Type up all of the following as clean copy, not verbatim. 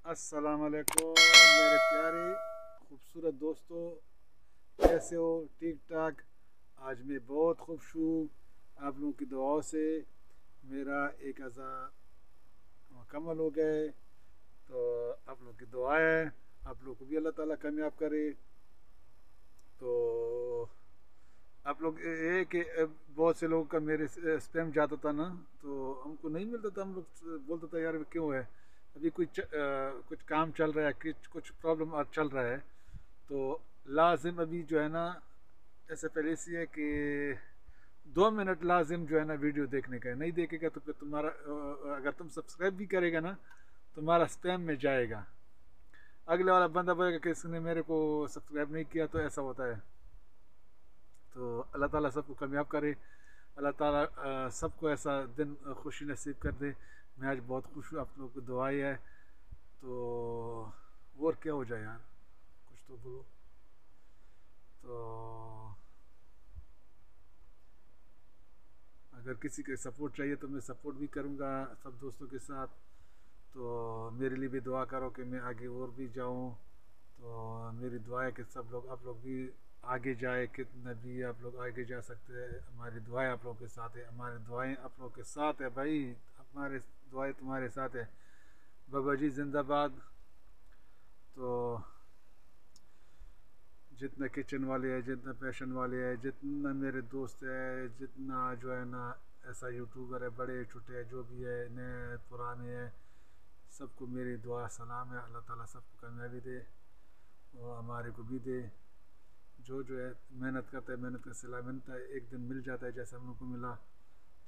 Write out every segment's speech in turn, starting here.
अस्सलाम वालेकुम मेरे प्यारे खूबसूरत दोस्तों, कैसे हो? ठीक ठाक। आज मैं बहुत खुश हूँ। आप लोगों की दुआओं से मेरा 1000 मुकम्मल हो गए। तो आप लोगों की दुआ है, आप लोगों को भी अल्लाह ताला कामयाब करे। तो आप लोग ये कि बहुत से लोगों का मेरे स्पैम जाता था ना, तो हमको नहीं मिलता था। हम लोग बोलता था यार क्यों है, अभी कुछ काम चल रहा है, कुछ प्रॉब्लम चल रहा है। तो लाजिम अभी जो है ना, ऐसे पहले से है कि 2 मिनट लाजिम जो है ना वीडियो देखने का है। नहीं देखेगा तो फिर तुम्हारा अगर तुम सब्सक्राइब भी करेगा ना, तुम्हारा स्पैम में जाएगा। अगले वाला बंदा बोलेगा कि इसने मेरे को सब्सक्राइब नहीं किया, तो ऐसा होता है। तो अल्लाह ताला सबको कामयाब करे। अल्लाह ताला सबको ऐसा दिन खुशी नसीब कर दे। मैं आज बहुत खुश हूँ, आप लोगों की दुआई है। तो और क्या हो जाए यार, कुछ तो बोलो। तो अगर किसी के सपोर्ट चाहिए तो मैं सपोर्ट भी करूँगा सब दोस्तों के साथ। तो मेरे लिए भी दुआ करो कि मैं आगे और भी जाऊँ। तो मेरी दुआ है कि सब लोग, आप लोग भी आगे जाए। कितना भी आप लोग आगे जा सकते हैं। हमारी दुआएं आप लोगों के साथ है, हमारी दुआएं आप लोगों के साथ है भाई। हमारे दुआएं तुम्हारे साथ है। बाबा जी जिंदाबाद। तो जितना किचन वाले हैं, जितना पैशन वाले हैं, जितना मेरे दोस्त है, जितना जो है ना ऐसा यूट्यूबर है, बड़े छोटे है, जो भी है, नए पुराने हैं, सबको मेरी दुआ सलाम है। अल्लाह ताला सबको कामयाबी दे और हमारे को भी दे। जो है मेहनत करता है, मेहनत का सिला मिलता है, एक दिन मिल जाता है जैसे हम लोग को मिला।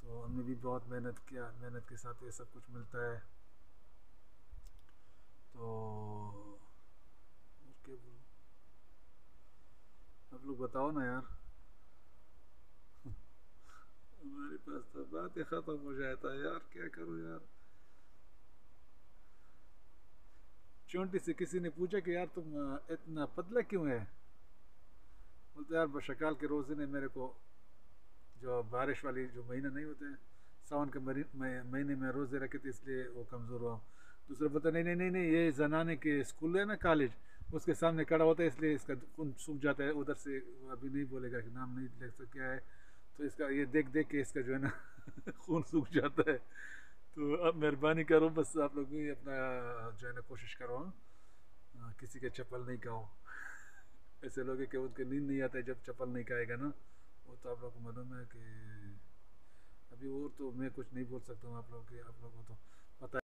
तो हमने भी बहुत मेहनत किया, मेहनत के साथ ये सब कुछ मिलता है। तो क्या बोलूं, आप लोग बताओ ना यार। हमारे पास तो बातें ख़त्म हो जाता है यार, क्या करूं यार। चोंटी से किसी ने पूछा कि यार तुम इतना पतला क्यों है? बोलते यार बशकाल के रोज़े ने मेरे को, जो बारिश वाली जो महीना नहीं होते हैं, सावन के महीने में रोज़े रखे थे, इसलिए वो कमज़ोर हुआ। दूसरा बोलता नहीं नहीं नहीं नहीं, ये जनाने के स्कूल है ना, कॉलेज, उसके सामने खड़ा होता है, इसलिए इसका खून सूख जाता है। उधर से अभी नहीं बोलेगा कि नाम नहीं लिख सकता क्या है। तो इसका ये देख देख के इसका जो है ना खून सूख जाता है। तो अब मेहरबानी करो, बस आप लोग भी अपना जो है ना कोशिश करो, किसी के चप्पल नहीं खाओ। ऐसे लोग कि उनके नींद नहीं आता है जब चप्पल नहीं खाएगा ना। वो तो आप लोग को मालूम है कि अभी और तो मैं कुछ नहीं बोल सकता हूँ आप लोगों को तो पता है।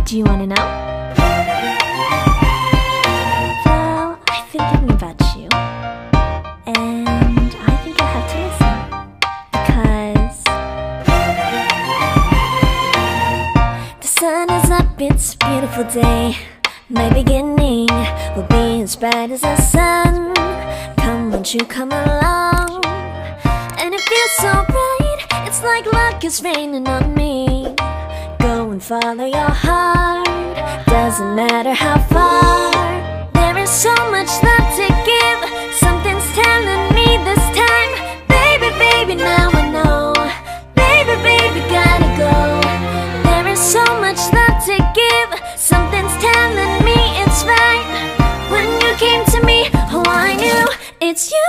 Do you want to know? Well, I've been thinking about you, and I think you'll have to listen, because the sun is up, it's a beautiful day. My beginning will be as bright as the sun. Come, won't you come along? And it feels so bright, it's like luck is raining on me. Go and follow your heart, doesn't matter how far. There is so much love to give, something's telling me this time. Baby, baby, now I know. Baby, baby, gotta go. There is so much love to give, something's telling me it's right. When you came to me, oh I knew it's you,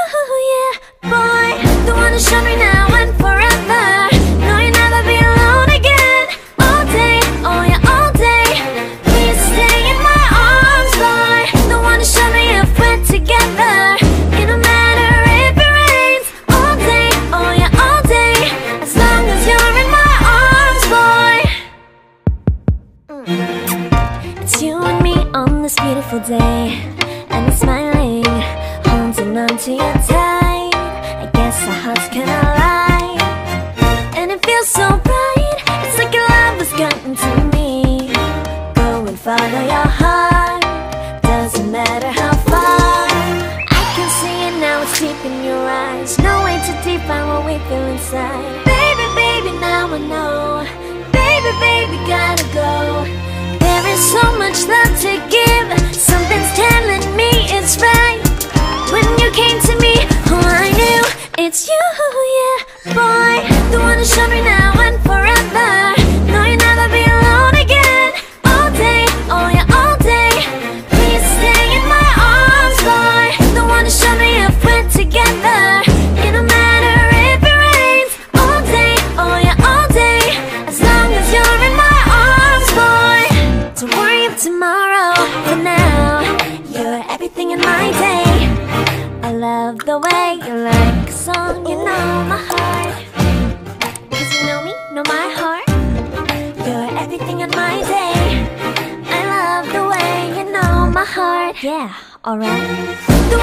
yeah, boy. The one to show me now and forever. No, you'll never be alone again. All day, oh yeah, all day. Please stay in my arms, boy. The one to show me if we're together. It don't matter if it rains. All day, oh yeah, all day. As long as you're in my arms, boy. It's you and me on this beautiful day, and it's smiling, holding on to you tight. I guess our hearts can align, and it feels so bright. It's like your love has gotten to me. Go and follow your heart, doesn't matter how far. I can see it now, it's deep in your eyes. No way to define what we feel inside. Baby, baby, now I know. Baby, baby, gotta go. There is so much love to give, something's telling me it's right. When you came to me, oh I knew it's you, yeah, boy. The one to show me now and forever. No, you'll never be alone again. All day, oh yeah, all day. Please stay in my arms, boy. The one to show me if we're together. It don't matter if it rains. All day, oh yeah, all day. As long as you're in my arms, boy. Don't worry of tomorrow, for now you're everything in my day. I love the way you like a song, you know my heart. Cause you know me, know my heart. You're everything in my day. I love the way you know my heart. Yeah, alright. The